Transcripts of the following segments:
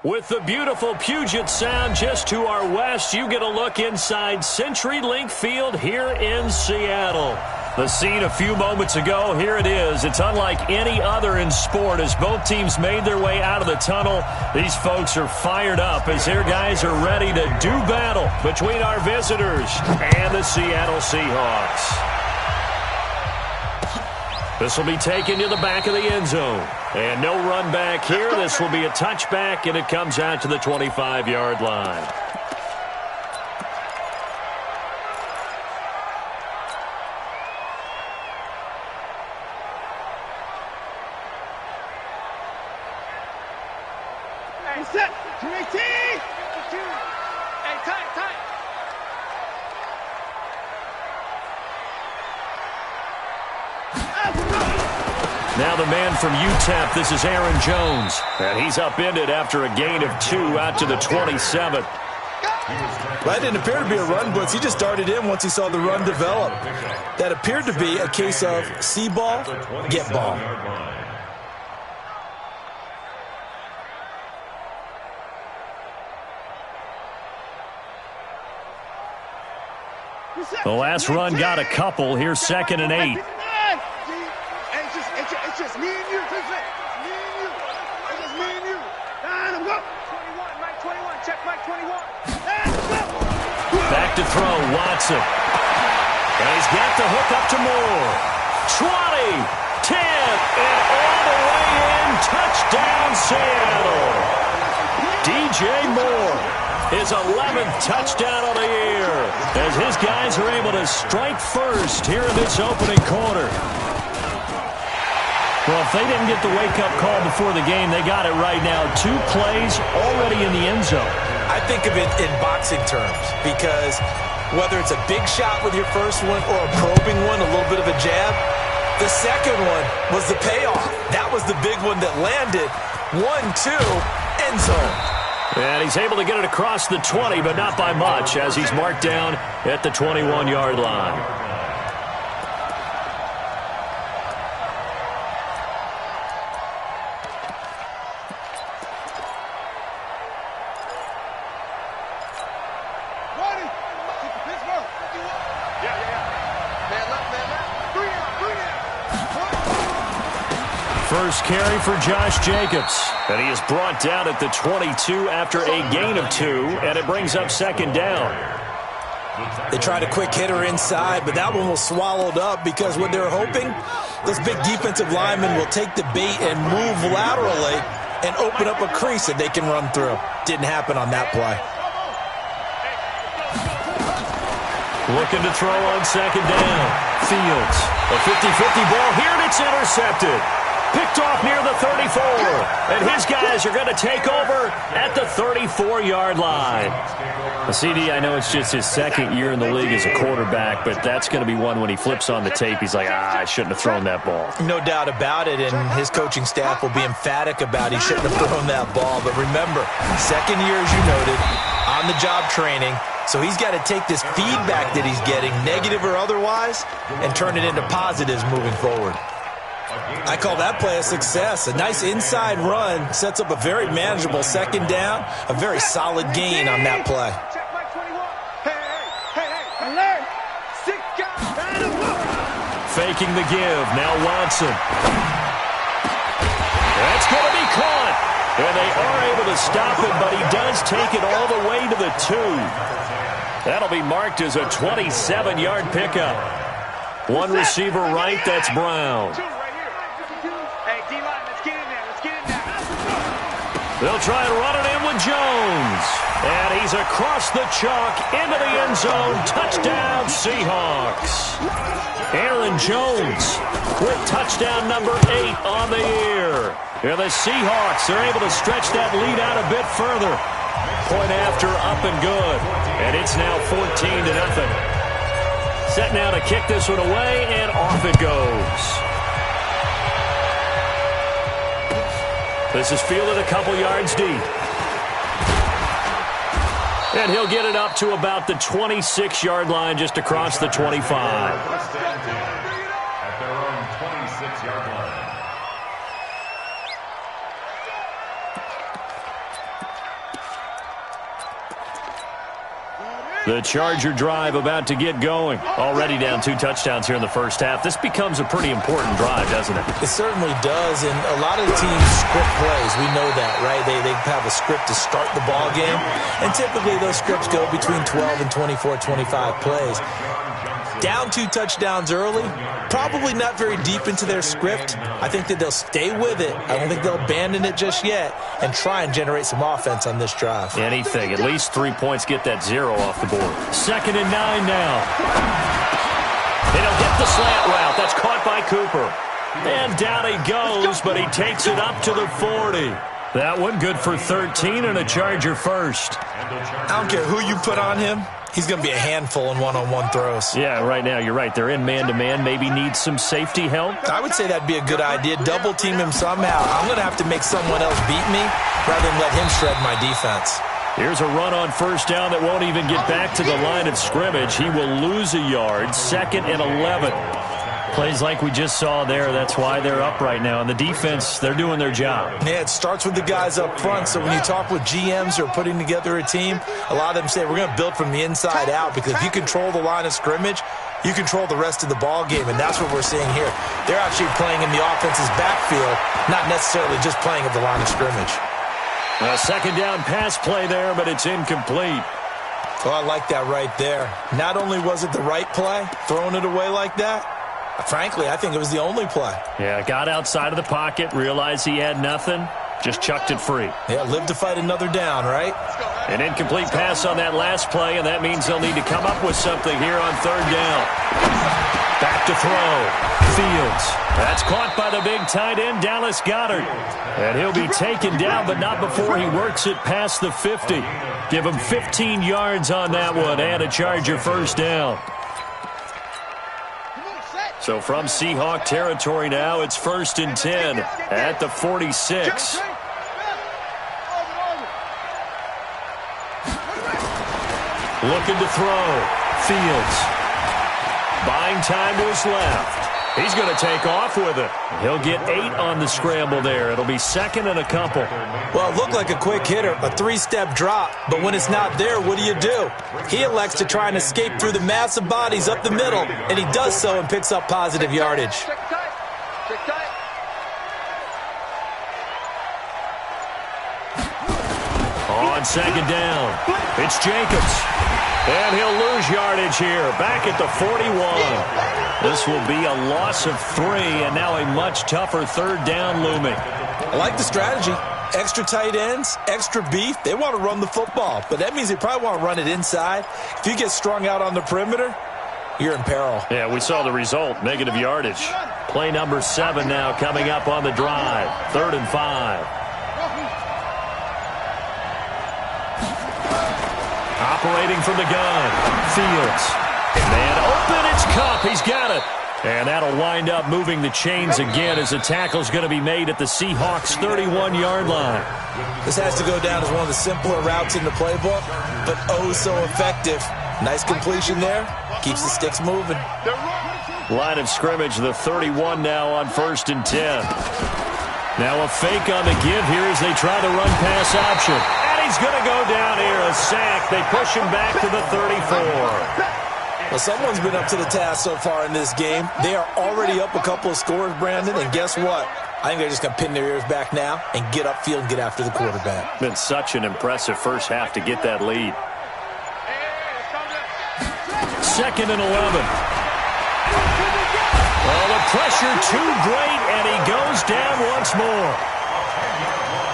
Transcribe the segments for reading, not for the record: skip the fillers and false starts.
With the beautiful Puget Sound just to our west, you get a look inside CenturyLink Field here in Seattle. The scene a few moments ago, here it is. It's unlike any other in sport as both teams made their way out of the tunnel. These folks are fired up as their guys are ready to do battle between our visitors and the Seattle Seahawks. This will be taken to the back of the end zone. And no run back here. This will be a touchback, and it comes out to the 25-yard line. Hey, set. 218. Hey, tight. Now the man from UTEP, this is Aaron Jones. And he's upended after a gain of 2 out to the 27. That didn't appear to be a run blitz. He just darted in once he saw the run develop. That appeared to be a case of see ball, get ball. The last run got a couple. Here's 2nd and 8. It's just me and you. It's just me and you. Let's go. 21, Mike 21. Check Mike 21. Back to throw, Watson. And he's got the hook up to Moore. 20, 10, and all the way in. Touchdown, Seattle. DJ Moore, his 11th touchdown of the year, as his guys are able to strike first here in this opening quarter. Well, if they didn't get the wake-up call before the game, they got it right now. 2 plays already in the end zone. I think of it in boxing terms because whether it's a big shot with your first one or a probing one, a little bit of a jab, the second one was the payoff. That was the big one that landed. 1-2, end zone. And he's able to get it across the 20, but not by much, as he's marked down at the 21-yard line. First carry for Josh Jacobs. And he is brought down at the 22 after a gain of 2, and it brings up 2nd down. They tried a quick hitter inside, but that one was swallowed up because what they're hoping, this big defensive lineman will take the bait and move laterally and open up a crease that they can run through. Didn't happen on that play. Looking to throw on 2nd down. Fields. A 50-50 ball here, and it's intercepted. Picked off near the 34. And his guys are going to take over at the 34-yard line. CD, I know it's just his 2nd year in the league as a quarterback, but that's going to be one when he flips on the tape, he's like, I shouldn't have thrown that ball. No doubt about it, and his coaching staff will be emphatic about he shouldn't have thrown that ball. But remember, 2nd year, as you noted, on-the-job training, so he's got to take this feedback that he's getting, negative or otherwise, and turn it into positives moving forward. I call that play a success. A nice inside run sets up a very manageable 2nd down, a very solid gain on that play. Faking the give. Now Watson. That's going to be caught. And they are able to stop him, but he does take it all the way to the 2. That'll be marked as a 27-yard pickup. One receiver right, that's Brown. They'll try and run it in with Jones. And he's across the chalk into the end zone. Touchdown, Seahawks. Aaron Jones with touchdown number 8 on the year. And the Seahawks are able to stretch that lead out a bit further. Point after, up and good. And it's now 14-0. Set now to kick this one away, and off it goes. This is fielded a couple yards deep. And he'll get it up to about the 26-yard line, just across the 25. At their own 26-yard line. The Charger drive about to get going. Already down 2 touchdowns here in the first half. This becomes a pretty important drive, doesn't it? It certainly does, and a lot of the teams script plays. We know that, right? They have a script to start the ball game, and typically those scripts go between 12 and 24, 25 plays. Down 2 touchdowns early, probably not very deep into their script. I think that they'll stay with it. I don't think they'll abandon it just yet and try and generate some offense on this drive. Anything. At least 3 points, get that 0 off the board. 2nd and 9 now. And he'll hit the slant route. That's caught by Cooper. And down he goes, but he takes it up to the 40. That one good for 13 and a Charger first. I don't care who you put on him. He's going to be a handful in one-on-one throws. Yeah, right now, you're right. They're in man-to-man. Maybe need some safety help. I would say that'd be a good idea. Double team him somehow. I'm going to have to make someone else beat me rather than let him shred my defense. Here's a run on first down that won't even get back to the line of scrimmage. He will lose a yard. 2nd and 11. Plays like we just saw there. That's why they're up right now. And the defense, they're doing their job. Yeah, it starts with the guys up front. So when you talk with GMs who are putting together a team, a lot of them say we're going to build from the inside out, because if you control the line of scrimmage, you control the rest of the ball game, and that's what we're seeing here. They're actually playing in the offense's backfield, not necessarily just playing at the line of scrimmage. A 2nd down pass play there, but it's incomplete. Oh, I like that right there. Not only was it the right play, throwing it away like that, frankly, I think it was the only play. Yeah, got outside of the pocket, realized he had nothing, just chucked it free. Yeah, live to fight another down, right? An incomplete pass on that last play, and that means they'll need to come up with something here on 3rd down. Back to throw. Fields. That's caught by the big tight end, Dallas Goedert. And he'll be taken down, but not before he works it past the 50. Give him 15 yards on that one, and a Charger first down. So from Seahawk territory now, it's 1st and 10 at the 46. Looking to throw. Fields. Buying time to his left. He's going to take off with it. He'll get 8 on the scramble there. It'll be 2nd and a couple. Well, it looked like a quick hitter, a 3-step drop. But when it's not there, what do? He elects to try and escape through the massive bodies up the middle, and he does so and picks up positive yardage. On 2nd down, it's Jacobs. And he'll lose yardage here, back at the 41. This will be a loss of 3, and now a much tougher 3rd down looming. I like the strategy. Extra tight ends, extra beef. They want to run the football, but that means they probably want to run it inside. If you get strung out on the perimeter, you're in peril. Yeah, we saw the result, negative yardage. Play number 7 now coming up on the drive, 3rd and 5. Operating from the gun, Fields. Man open, it's Cup. He's got it. And that'll wind up moving the chains again as the tackle's going to be made at the Seahawks' 31-yard line. This has to go down as one of the simpler routes in the playbook, but oh so effective. Nice completion there. Keeps the sticks moving. Line of scrimmage, the 31 now on 1st and 10. Now a fake on the give here as they try the run-pass option. He's going to go down here, a sack. They push him back to the 34. Well, someone's been up to the task so far in this game. They are already up a couple of scores, Brandon, and guess what? I think they're just going to pin their ears back now and get upfield and get after the quarterback. Been such an impressive first half to get that lead. 2nd and 11. Well, the pressure too great, and he goes down once more.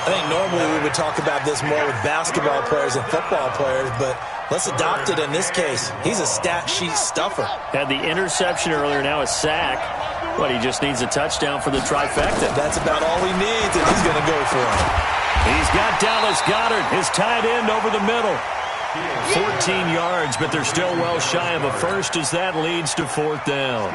I think normally we would talk about this more with basketball players and football players, but let's adopt it in this case. He's a stat sheet stuffer. Had the interception earlier, now a sack. What, he just needs a touchdown for the trifecta. That's about all he needs, and he's going to go for it. He's got Dallas Goedert, his tight end, over the middle. 14 yards, but they're still well shy of a first as that leads to 4th down.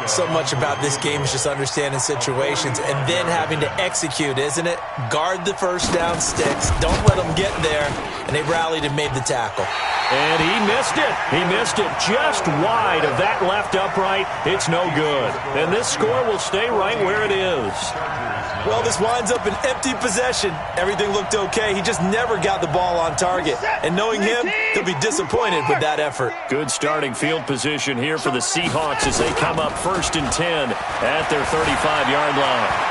So much about this game is just understanding situations and then having to execute, isn't it? Guard the first down sticks. Don't let them get there. And they rallied and made the tackle. And he missed it. He missed it just wide of that left upright. It's no good. And this score will stay right where it is. Well, this winds up an empty possession. Everything looked okay. He just never got the ball on target. And knowing him, he'll be disappointed with that effort. Good starting field position here for the Seahawks as they come up 1st and 10 at their 35-yard line.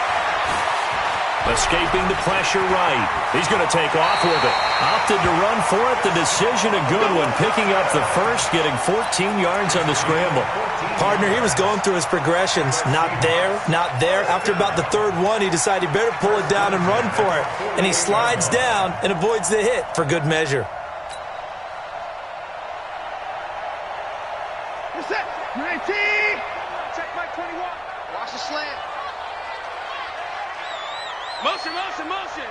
Escaping the pressure right. He's going to take off with it. Opted to run for it. The decision a good one. Picking up the first, getting 14 yards on the scramble. Partner, he was going through his progressions. Not there, not there. After about the 3rd one, he decided he better pull it down and run for it. And he slides down and avoids the hit for good measure. You're set. 19. Check my 21. Watch the slant. Motion, motion, motion.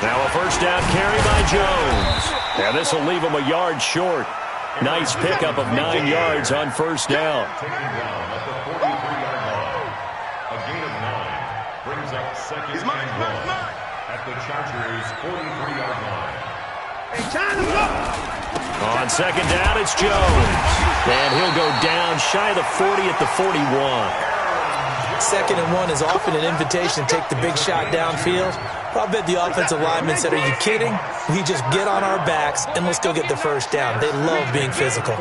Now a 1st down carry by Jones. Now this will leave him a yard short. Nice pickup of 9 yards on 1st down. A gain of 9 brings up 2nd and 1 at the Chargers' 43-yard line. On 2nd down, it's Jones. And he'll go down shy of the 40 at the 41. 2nd and 1 is often an invitation to take the big shot downfield. But I bet the offensive lineman said, are you kidding? We just get on our backs and let's go get the 1st down. They love being physical.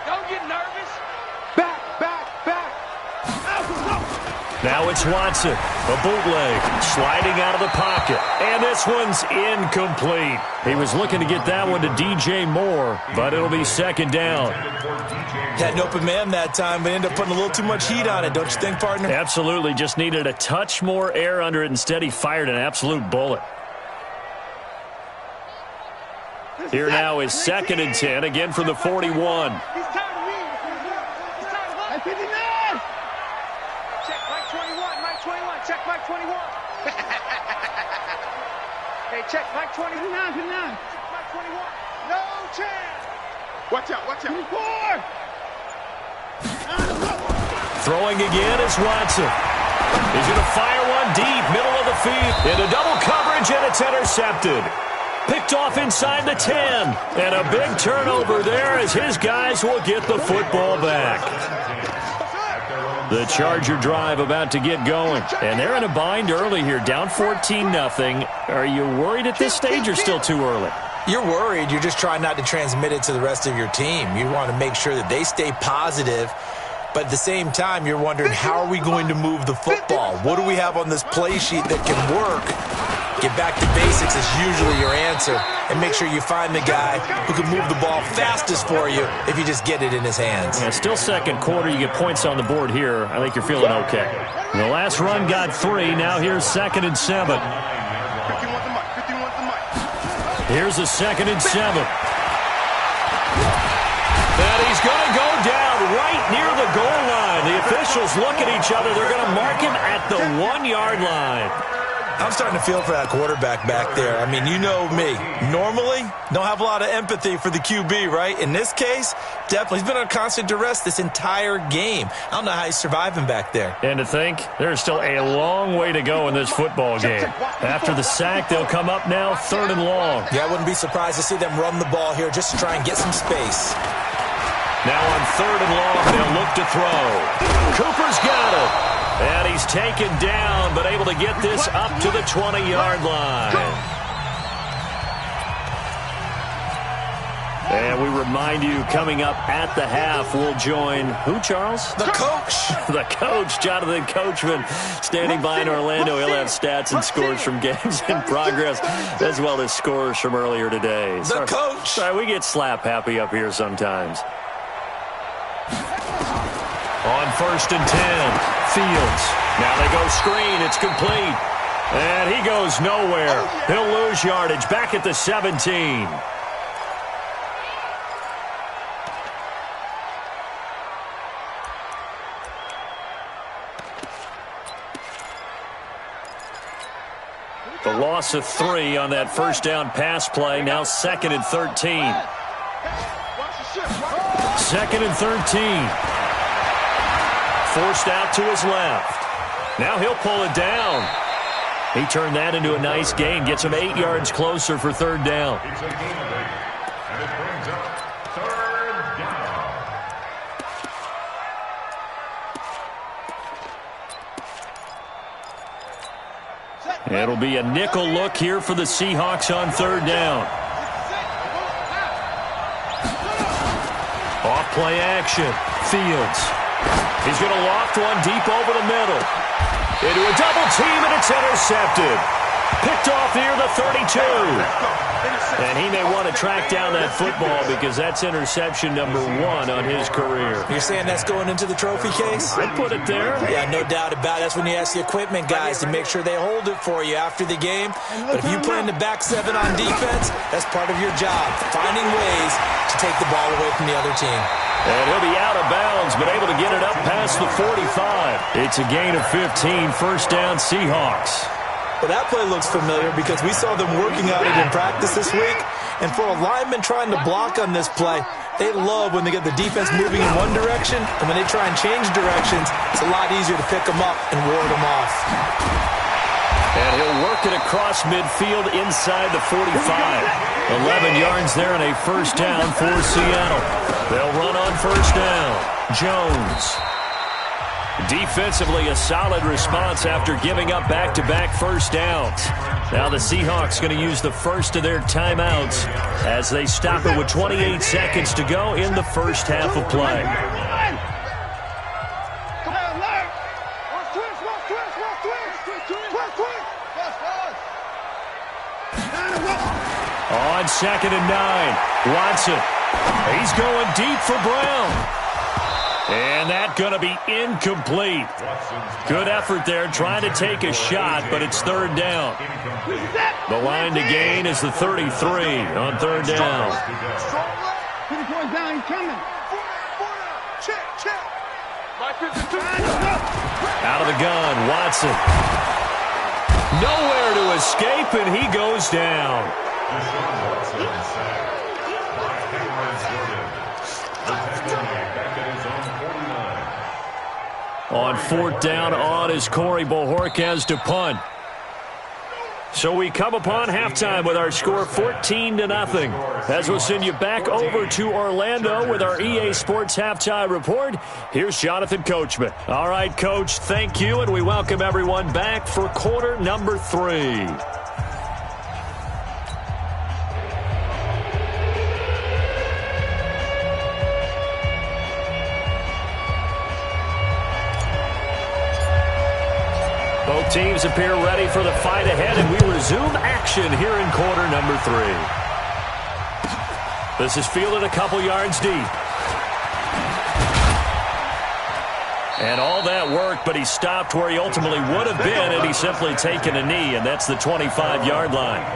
Don't get nervous. Back, back, back. Now it's Watson. A bootleg. Sliding out of the pocket. And this one's incomplete. He was looking to get that one to DJ Moore, but it'll be 2nd down. Had an open man that time, but ended up putting a little too much heat on it, don't you think, partner? Absolutely. Just needed a touch more air under it. Instead, he fired an absolute bullet. Here now is 2nd and 10, again from the 41. He's tired of me. He's tired of us. 59. Check Mike 21, Mike 21. Check Mike 21. Hey, check Mike 21. 59. Check Mike 21. No chance. Watch out, watch out. 24. Throwing again is Watson. He's going to fire one deep, middle of the field. Into double coverage, and it's intercepted. Picked off inside the 10. And a big turnover there as his guys will get the football back. The Charger drive about to get going. And they're in a bind early here, down 14-0. Are you worried at this stage or still too early? You're worried. You're just trying not to transmit it to the rest of your team. You want to make sure that they stay positive. But at the same time, you're wondering, how are we going to move the football? What do we have on this play sheet that can work? Get back to basics is usually your answer. And make sure you find the guy who can move the ball fastest for you if you just get it in his hands. Yeah, still 2nd quarter. You get points on the board here. I think you're feeling okay. The last run got 3. Now here's 2nd and 7. Here's a 2nd and 7. And he's going to go down right near the goal line. The officials look at each other. They're going to mark him at the 1-yard line. I'm starting to feel for that quarterback back there. I mean, you know me. Normally, don't have a lot of empathy for the QB, right? In this case, definitely. He's been on constant duress this entire game. I don't know how he's surviving back there. And to think, there's still a long way to go in this football game. After the sack, they'll come up now 3rd and long. Yeah, I wouldn't be surprised to see them run the ball here just to try and get some space. Now on 3rd and long, they'll look to throw. Cooper's got it. And he's taken down, but able to get this up to the 20-yard line. And we remind you, coming up at the half, we'll join who, Charles? The coach. The coach, Jonathan Coachman, standing by in Orlando. He'll have stats and scores from games in progress, as well as scores from earlier today. The coach. Sorry, we get slap happy up here sometimes. On 1st and 10, Fields. Now they go screen. It's complete. And he goes nowhere. He'll lose yardage back at the 17. The loss of 3 on that 1st down pass play. Now 2nd and 13. 2nd and 13. Forced out to his left. Now he'll pull it down. He turned that into a nice gain. Gets him 8 yards closer for 3rd down. It's a gain of 8, and it brings up 3rd down. It'll be a nickel look here for the Seahawks on third down. Off play action. Fields. He's going to loft one deep over the middle. Into a double team, and it's intercepted. Picked off near the 32. And he may want to track down that football because that's interception number 1 on his career. You're saying that's going into the trophy case? I'd put it there. Yeah, no doubt about it. That's when you ask the equipment guys to make sure they hold it for you after the game. But if you play in the back 7 on defense, that's part of your job, finding ways to take the ball away from the other team. And he'll be out of bounds, but able to get it up past the 45. It's a gain of 15, first down Seahawks. Well, that play looks familiar because we saw them working on it in practice this week. And for a lineman trying to block on this play, they love when they get the defense moving in one direction, and when they try and change directions, it's a lot easier to pick them up and ward them off. And he'll work it across midfield inside the 45. 11 yards there and a first down for Seattle. They'll run on first down. Jones. Defensively, a solid response after giving up back-to-back first downs. Now the Seahawks going to use the first of their timeouts as they stop it with 28 seconds to go in the first half of play. On 2nd and 9, Watson. He's going deep for Brown. And that's going to be incomplete. Good effort there trying to take a shot, but it's third down. The line to gain is the 33 on third down. Out of the gun, Watson. Nowhere to escape, and he goes down. On fourth down, on is Corey Bojorquez to punt. So we come upon halftime with our score 14-0. As we'll send you back over to Orlando with our EA Sports Halftime Report, here's Jonathan Coachman. All right, Coach, thank you, and we welcome everyone back for quarter number 3. Both teams appear ready for the fight ahead, and we resume action here in quarter number 3. This is fielded a couple yards deep. And all that work, but he stopped where he ultimately would have been, and he's simply taken a knee, and that's the 25-yard line.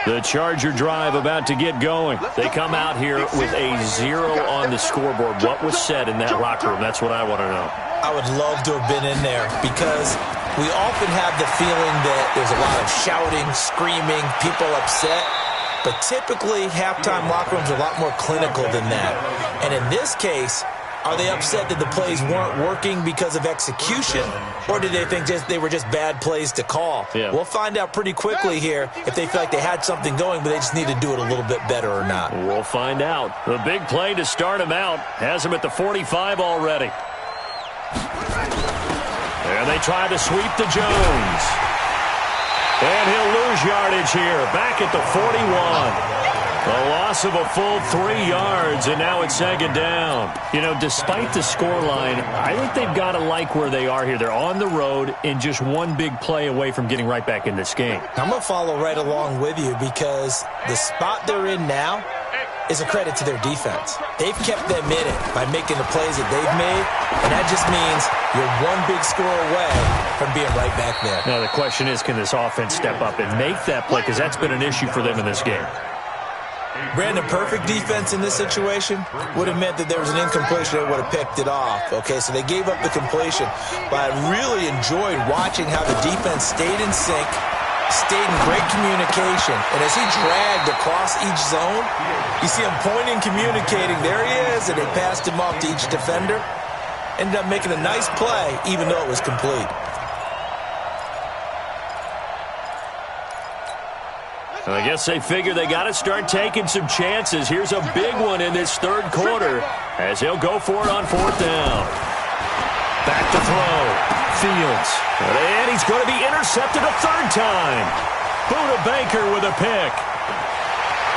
The Charger drive about to get going. They come out here with a 0 on the scoreboard. What was said in that locker room? That's what I want to know. I would love to have been in there because we often have the feeling that there's a lot of shouting, screaming, people upset. But typically, halftime locker rooms are a lot more clinical than that. And in this case, are they upset that the plays weren't working because of execution, or did they think they were just bad plays to call? Yeah. We'll find out pretty quickly here if they feel like they had something going, but they just need to do it a little bit better or not. We'll find out. The big play to start him out has him at the 45 already. And they try to sweep to Jones. And he'll lose yardage here, back at the 41. A loss of a full 3 yards, and now it's second down. You know, despite the scoreline, I think they've got to like where they are here. They're on the road and just one big play away from getting right back in this game. I'm going to follow right along with you because the spot they're in now is a credit to their defense. They've kept them in it by making the plays that they've made, and that just means you're one big score away from being right back there. Now, the question is, can this offense step up and make that play? Because that's been an issue for them in this game. Brandon, perfect defense in this situation would have meant that there was an incompletion that would have picked it off. Okay, so they gave up the completion. But I really enjoyed watching how the defense stayed in sync, stayed in great communication. And as he dragged across each zone, you see him pointing, communicating. There he is, and they passed him off to each defender. Ended up making a nice play, even though it was complete. I guess they figure they got to start taking some chances. Here's a big one in this third quarter as he'll go for it on fourth down. Back to throw. Fields. And he's going to be intercepted a third time. Buda Baker with a pick.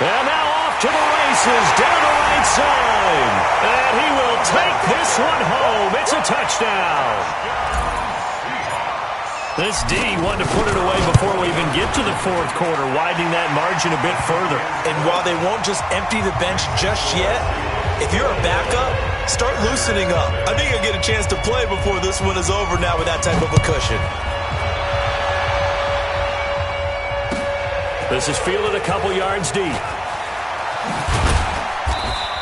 And now off to the races down the right side. And he will take this one home. It's a touchdown. This D wanted to put it away before we even get to the fourth quarter, widening that margin a bit further. And while they won't just empty the bench just yet, if you're a backup, start loosening up. I think you'll get a chance to play before this one is over now with that type of a cushion. This is fielded a couple yards deep.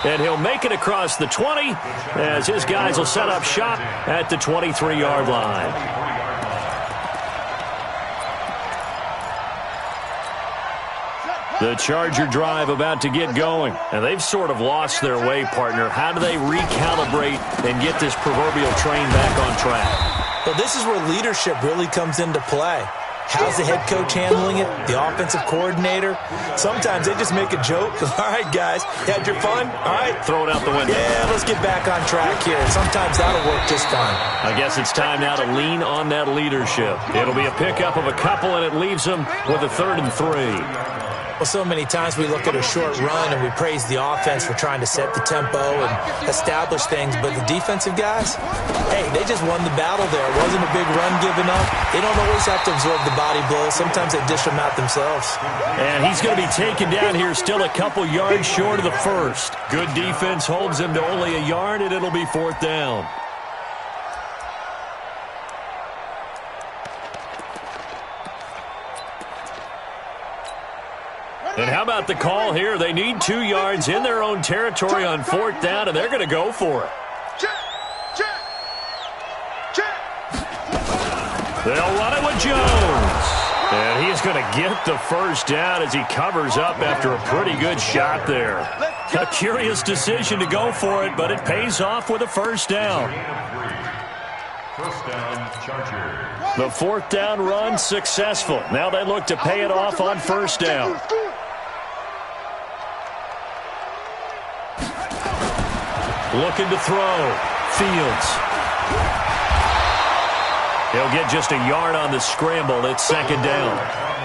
And he'll make it across the 20 as his guys will set up shop at the 23-yard line. The Charger drive about to get going, and they've sort of lost their way, partner. How do they recalibrate and get this proverbial train back on track? Well, this is where leadership really comes into play. How's the head coach handling it? The offensive coordinator? Sometimes they just make a joke. All right, guys, had your fun? All right. Throw it out the window. Yeah, let's get back on track here. Sometimes that'll work just fine. I guess it's time now to lean on that leadership. It'll be a pickup of a couple, and it leaves them with a 3rd and 3. Well, so many times we look at a short run and we praise the offense for trying to set the tempo and establish things, but the defensive guys, hey, they just won the battle there. It wasn't a big run given up. They don't always have to absorb the body blows. Sometimes they dish them out themselves. And he's going to be taken down here still a couple yards short of the first. Good defense holds him to only a yard, and it'll be 4th down. And how about the call here? They need 2 yards in their own territory on 4th down, and they're going to go for it. They'll run it with Jones. And he's going to get the first down as he covers up after a pretty good shot there. A curious decision to go for it, but it pays off with a first down. First down, Chargers. The 4th down run successful. Now they look to pay it off on first down. Looking to throw. Fields. He'll get just a yard on the scramble. It's 2nd down.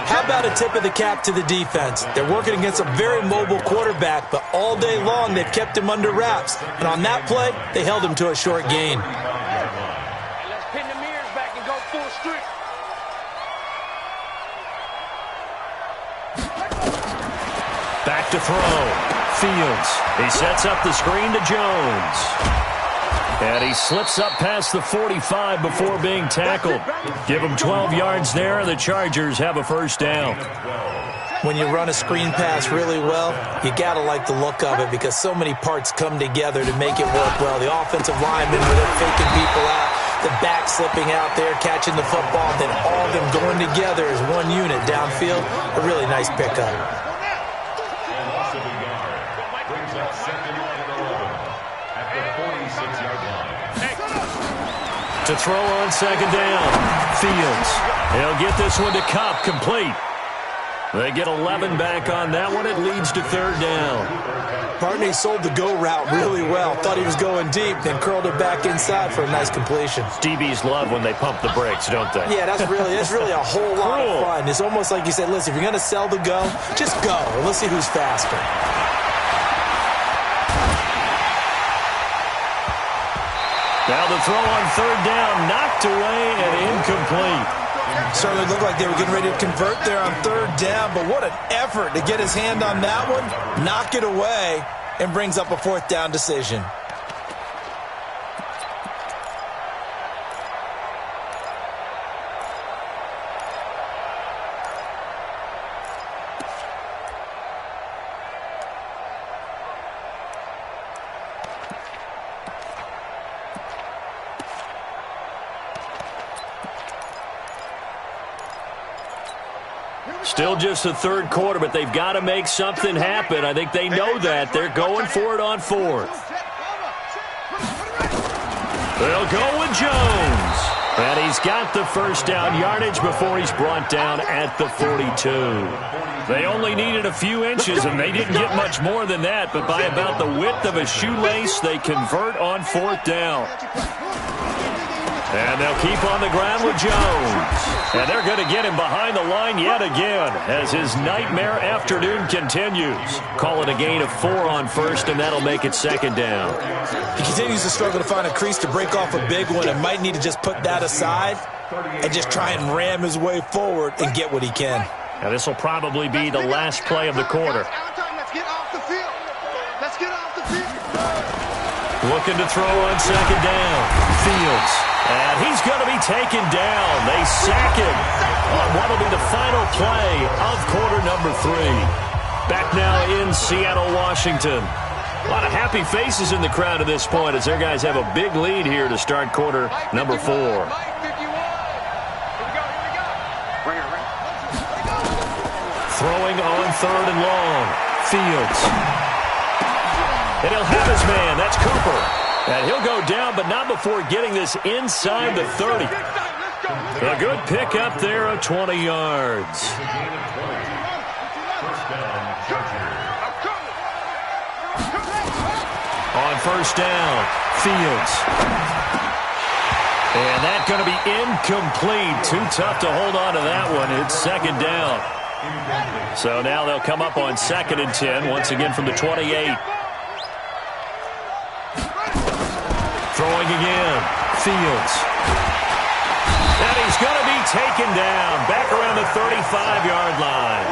How about a tip of the cap to the defense? They're working against a very mobile quarterback, but all day long they've kept him under wraps. And on that play, they held him to a short gain. Let's pin the mirrors back and go full strip. Back to throw. Fields. He sets up the screen to Jones. And he slips up past the 45 before being tackled. Give him 12 yards there, and the Chargers have a first down. When you run a screen pass really well, you got to like the look of it because so many parts come together to make it work well. The offensive linemen, where they're faking people out, the back slipping out there, catching the football, then all of them going together as one unit downfield. A really nice pickup. To throw on 2nd down. Fields. He'll get this one to Cup, complete. They get 11 back on that one. It leads to 3rd down. Barney sold the go route really well. Thought he was going deep, then curled it back inside for a nice completion. DBs love when they pump the brakes, don't they? Yeah, that's really a whole lot of fun. It's almost like you said, listen, if you're going to sell the go, just go. And let's see who's faster. Now the throw on 3rd down, knocked away and incomplete. Certainly looked like they were getting ready to convert there on 3rd down, but what an effort to get his hand on that one, knock it away, and brings up a 4th down decision. Still just the 3rd quarter, but they've got to make something happen. I think they know that. They're going for it on 4th. They'll go with Jones. And he's got the first down yardage before he's brought down at the 42. They only needed a few inches, and they didn't get much more than that, but by about the width of a shoelace, they convert on 4th down. And they'll keep on the ground with Jones. And they're going to get him behind the line yet again as his nightmare afternoon continues. Call it a gain of 4 on 1st, and that'll make it 2nd down. He continues to struggle to find a crease to break off a big one and might need to just put that aside and just try and ram his way forward and get what he can. Now this will probably be the last play of the quarter. Let's get off the field. Let's get off the field. Looking to throw on 2nd down. Fields. And he's going to be taken down. They sack him on what will be the final play of quarter number 3. Back now in Seattle, Washington. A lot of happy faces in the crowd at this point as their guys have a big lead here to start quarter number 4. Throwing on 3rd and long. Fields. And he'll have his man. That's Cooper. And he'll go down, but not before getting this inside the 30. A good pickup there of 20 yards. On 1st down, Fields. And that's going to be incomplete. Too tough to hold on to that one. It's 2nd down. So now they'll come up on 2nd and 10, once again from the 28. Throwing again, Fields. And he's going to be taken down back around the 35-yard line.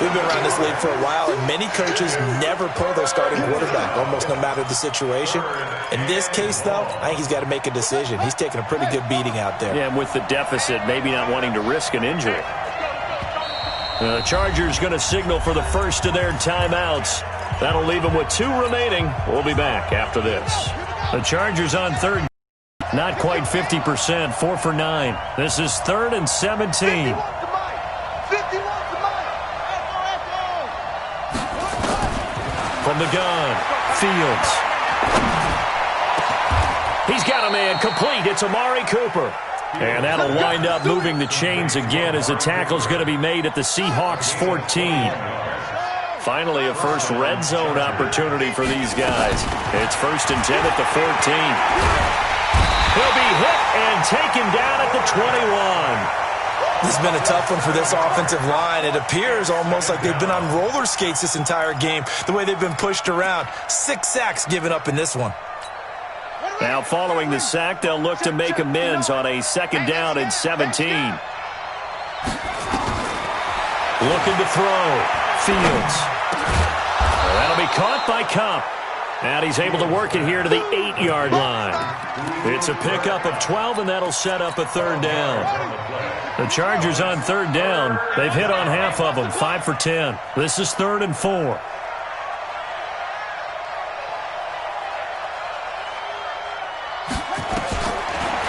We've been around this league for a while, and many coaches never pull their starting quarterback, almost no matter the situation. In this case, though, I think he's got to make a decision. He's taking a pretty good beating out there. Yeah, and with the deficit, maybe not wanting to risk an injury. The Chargers going to signal for the first of their timeouts. That'll leave them with 2 remaining. We'll be back after this. The Chargers on 3rd. Not quite 50%, 4 for 9. This is 3rd and 17. From the gun, Fields. He's got a man complete. It's Amari Cooper. And that'll wind up moving the chains again as the tackle's going to be made at the Seahawks 14. Finally, a first red zone opportunity for these guys. It's 1st and 10 at the 14. He'll be hit and taken down at the 21. This has been a tough one for this offensive line. It appears almost like they've been on roller skates this entire game, the way they've been pushed around. 6 sacks given up in this one. Now, following the sack, they'll look to make amends on a 2nd down and 17. Looking to throw. Fields. That'll be caught by Cup. And he's able to work it here to the 8-yard line. It's a pickup of 12, and that'll set up a 3rd down. The Chargers on 3rd down. They've hit on half of them, 5 for 10. This is 3rd and 4.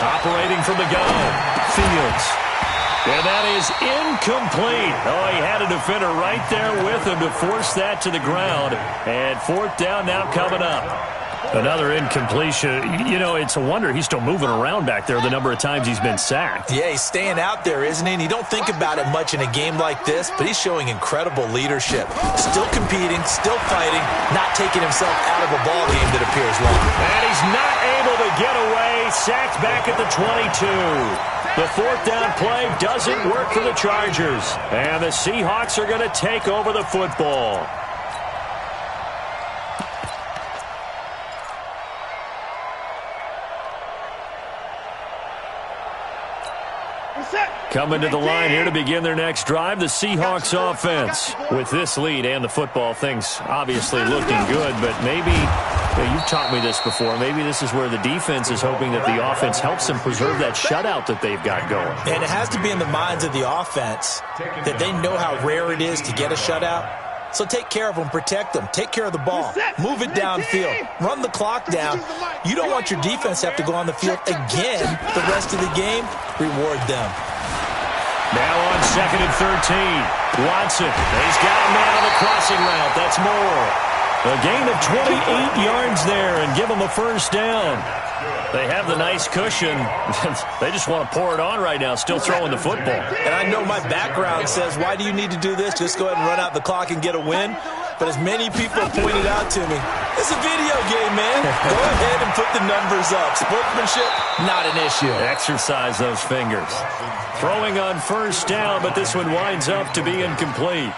Operating from the gun, Fields. And that is incomplete. Oh, he had a defender right there with him to force that to the ground. And 4th down now coming up. Another incompletion. You know, it's a wonder he's still moving around back there the number of times he's been sacked. Yeah, he's staying out there, isn't he? And you don't think about it much in a game like this, but he's showing incredible leadership. Still competing, still fighting, not taking himself out of a ball game that appears long. And he's not able to get away. Sacked back at the 22. The 4th down play doesn't work for the Chargers. And the Seahawks are going to take over the football. Coming to the line here to begin their next drive, the Seahawks offense. With this lead and the football, things obviously looking good, but maybe, you've taught me this before, maybe this is where the defense is hoping that the offense helps them preserve that shutout that they've got going. And it has to be in the minds of the offense that they know how rare it is to get a shutout. So take care of them, protect them, take care of the ball, move it downfield, run the clock down. You don't want your defense to have to go on the field again the rest of the game. Reward them. Now on 2nd and 13. Watson. He's got a man on the crossing route. That's Moore. A gain of 28 yards there and give them a first down. They have the nice cushion. They just want to pour it on right now, still throwing the football. And I know my background says, why do you need to do this? Just go ahead and run out the clock and get a win. But as many people pointed out to me, it's a video game, man. Go ahead and put the numbers up. Sportsmanship, not an issue. Exercise those fingers. Throwing on first down, but this one winds up to be incomplete.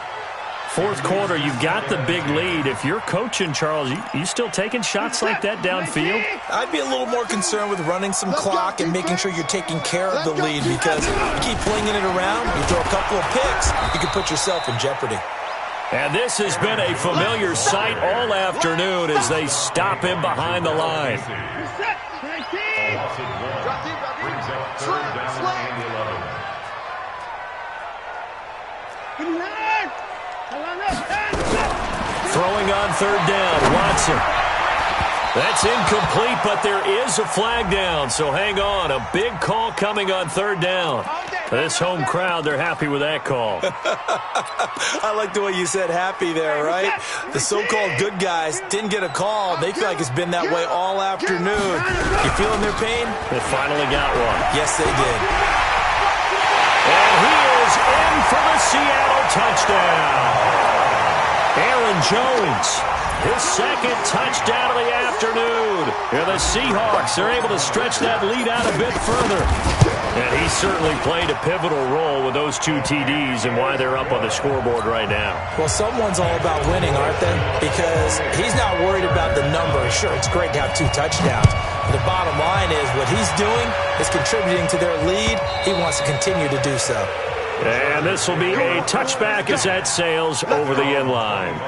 Fourth quarter, you've got the big lead. If you're coaching, Charles, you still taking shots like that downfield? I'd be a little more concerned with running some clock and making sure you're taking care of the lead, because you keep flinging it around, you throw a couple of picks, you can put yourself in jeopardy. And this has been a familiar sight all afternoon as they stop him behind the line. Throwing on third down, Watson. That's incomplete, but there is a flag down, so hang on. A big call coming on third down. This home crowd, they're happy with that call. I like the way you said happy there, right? The so-called good guys didn't get a call. They feel like it's been that way all afternoon. You feeling their pain? They finally got one. Yes, they did. And he is in for the Seattle touchdown. Aaron Jones, his second touchdown of the afternoon. And the Seahawks are able to stretch that lead out a bit further. And he certainly played a pivotal role with those two TDs and why they're up on the scoreboard right now. Well, someone's all about winning, aren't they? Because he's not worried about the number. Sure, it's great to have 2 touchdowns. But the bottom line is what he's doing is contributing to their lead. He wants to continue to do so. And this will be a touchback as that sails over the end line.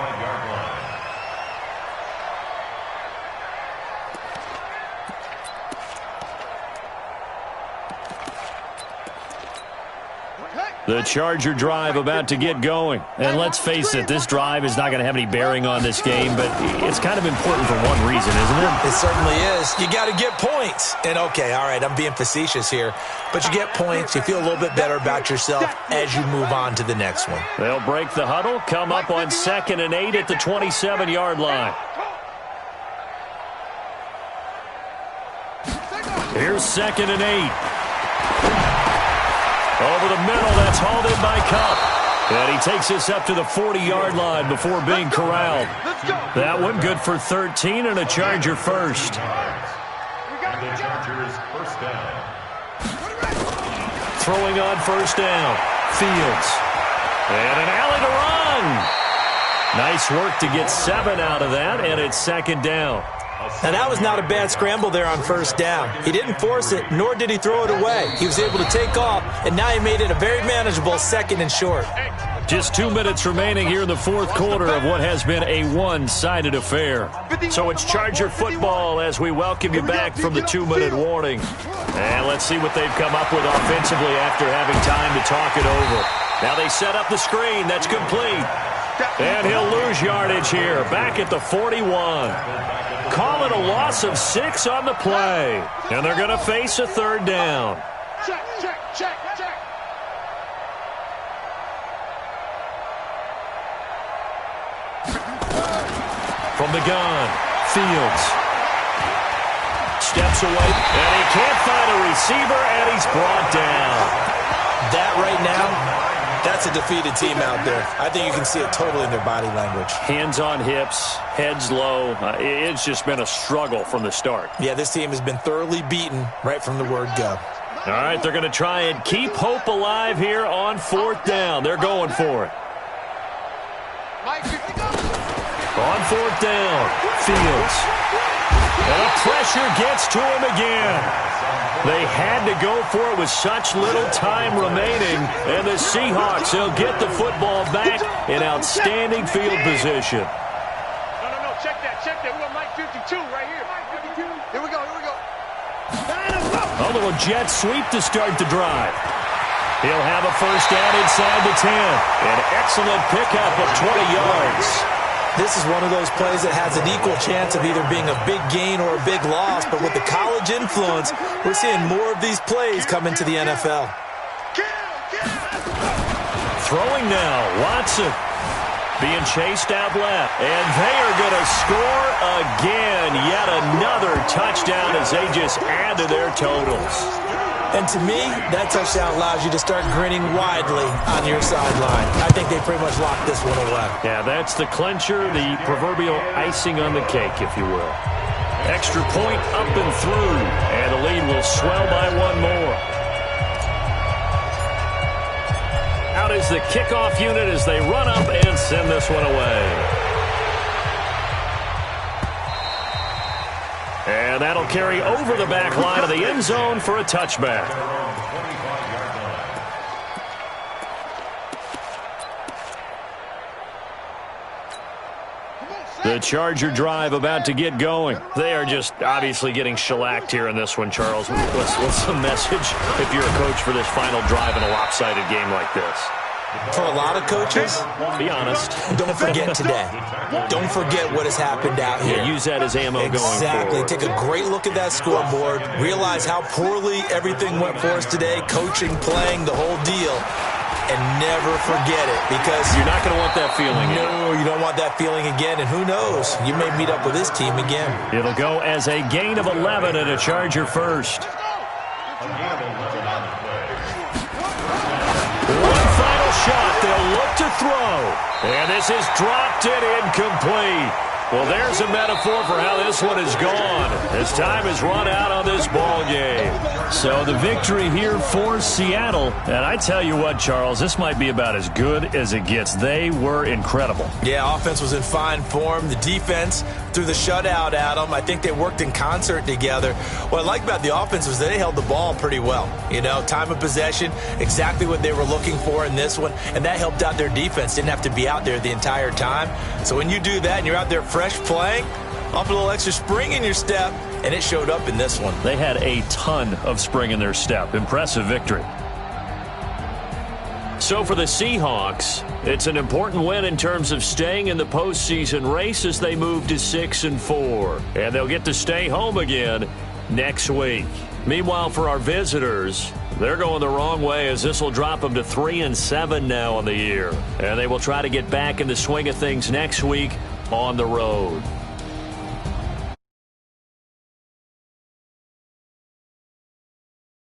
The Charger drive about to get going. And let's face it, this drive is not going to have any bearing on this game, but it's kind of important for one reason, isn't it? It certainly is. You got to get points. And okay, all right, I'm being facetious here, but you get points, you feel a little bit better about yourself as you move on to the next one. They'll break the huddle, come up on 2nd and 8 at the 27-yard line. Here's 2nd and 8. Over the middle, that's hauled in by Cup. And he takes this up to the 40-yard line before being corralled. That one good for 13 and a Charger first. And the Chargers first down. Throwing on first down, Fields. And an alley to run. Nice work to get 7 out of that, and it's 2nd down. Now, that was not a bad scramble there on first down. He didn't force it, nor did he throw it away. He was able to take off, and now he made it a very manageable 2nd and short. Just 2 minutes remaining here in the fourth quarter of what has been a one-sided affair. So it's Charger football as we welcome you back from the 2-minute warning. And let's see what they've come up with offensively after having time to talk it over. Now they set up the screen. That's complete. And he'll lose yardage here, back at the 41. Call it a loss of 6 on the play. And they're going to face a 3rd down. Check. From the gun, Fields. Steps away, and he can't find a receiver, and he's brought down. That right now, that's a defeated team out there. I think you can see it totally in their body language. Hands on hips, heads low. It's just been a struggle from the start. Yeah, this team has been thoroughly beaten right from the word go. All right, they're going to try and keep hope alive here on 4th down. They're going for it. On 4th down, Fields. And the pressure gets to him again. They had to go for it with such little time remaining. And the Seahawks, they'll get the football back in outstanding field position. No. Check that. We got Mike 52 right here. Here we go. A little jet sweep to start the drive. He'll have a first down inside the 10. An excellent pickup of 20 yards. This is one of those plays that has an equal chance of either being a big gain or a big loss, but with the college influence, we're seeing more of these plays come into the NFL. Throwing now, Watson. being chased out left. And they are going to score again. Yet another touchdown as they just add to their totals. And to me, that touchdown allows you to start grinning widely on your sideline. I think they pretty much locked this one away. Yeah, that's the clincher, the proverbial icing on the cake, if you will. Extra point up and through, and the lead will swell by one more. Out is the kickoff unit as they run up and send this one away. And that'll carry over the back line of the end zone for a touchback. The Charger drive about to get going. They are just obviously getting shellacked here in this one, Charles. What's the message if you're a coach for this final drive in a lopsided game like this? For a lot of coaches, be honest. Don't forget today. Don't forget what has happened out here. Yeah, use that as ammo going forward. Exactly. Take a great look at that scoreboard. Realize how poorly everything went for us today. Coaching, playing, the whole deal. And never forget it, because you're not going to want that feeling again. No, you don't want that feeling again. And who knows? You may meet up with this team again. It'll go as a gain of 11 and a Charger first. One final shot. They'll look to throw. And this is dropped and incomplete. Well, there's a metaphor for how this one is gone. As time has run out on this ball game. So the victory here for Seattle. And I tell you what, Charles, this might be about as good as it gets. They were incredible. Yeah, offense was in fine form. The defense threw the shutout at them. I think they worked in concert together. What I like about the offense was they held the ball pretty well. You know, time of possession, exactly what they were looking for in this one. And that helped out their defense. Didn't have to be out there the entire time. So when you do that and you're out there fresh playing, off a little extra spring in your step, and it showed up in this one. They had a ton of spring in their step. Impressive victory. So for the Seahawks, it's an important win in terms of staying in the postseason race as they move to 6-4. And they'll get to stay home again next week. Meanwhile, for our visitors, they're going the wrong way as this will drop them to 3-7 now on the year. And they will try to get back in the swing of things next week on the road.